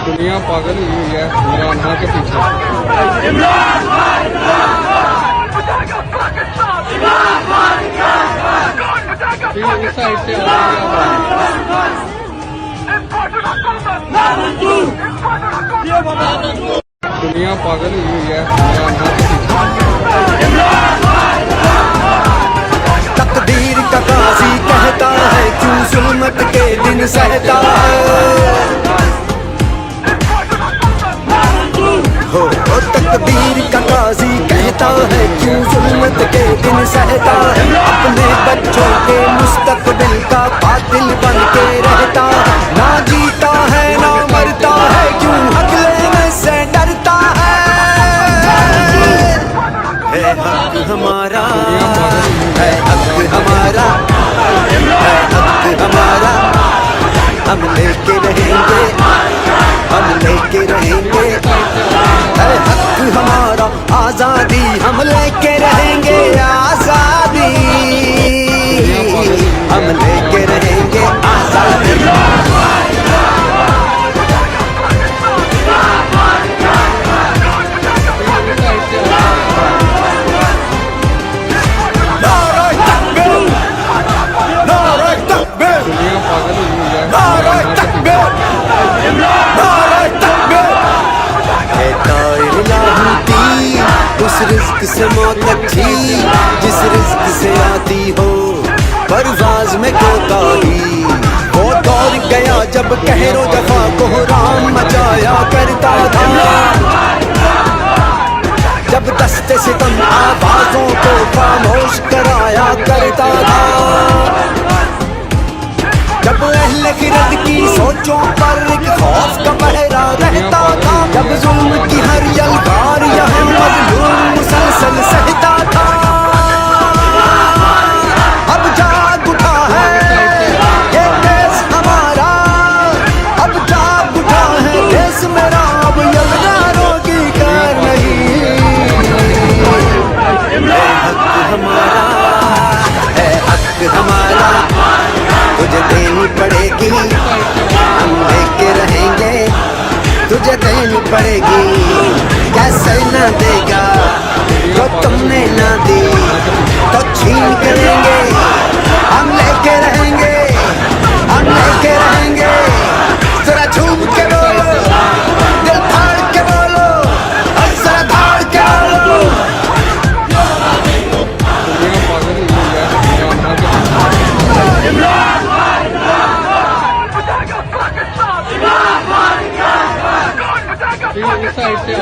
दुनिया पागल हुई हुई है इमरान खान के पीछे। इस साइड से दुनिया पागल हुई हुई है इमरान खान के पीछे। तकदीर का काजी कहता है क्यों जुल्मत के दिन सहता है। हो तकदीर का काजी कहता है क्यों जुल्मत के दिन सहता है। अपने बच्चों के मुस्तकबिल का कातिल बन के रहता है। ना जीता है ना मरता है क्यों हक लेने से डरता है। हक हमारा है, हक हमारा है, हक हमारा। हम लेके रहेंगे, हम लेके रहेंगे। है हक हमारा आजादी, हम लेके रहेंगे आजादी। हम लेके रहेंगे आजादी। उस रिज़्क़ से मौत अच्छी जिस रिज़्क़ से आती हो परवाज़ में कोताही। वो दौर गया जब कहरो जफा कोहराम मचाया करता था। जब दस्ते सितम आवाज़ों को खामोश कराया करता था। जब अहले खिरद की सोचों पर एक खौफ का पहरा रहता था। जब जुल्म की हर यलगार यहाँ मजलूम मुसलसल सहता था। अब जाग उठा है ये देश हमारा, अब जाग उठा है देश मेरा। अब यलगारों की कार नहीं। हक हमारा है, हक हमारा। तुझे देनी पड़ेगी, हम लेके रहेंगे। तुझे देनी पड़ेगी, कैसे न देगा जो तुमने ना दी तो छीन के लेंगे। हम लेके रहेंगे, हम लेके रहेंगे। जरा झूम के बोलो, दिल फाड़ के बोलो, और जरा धाड़ के बोलो। इस साइड से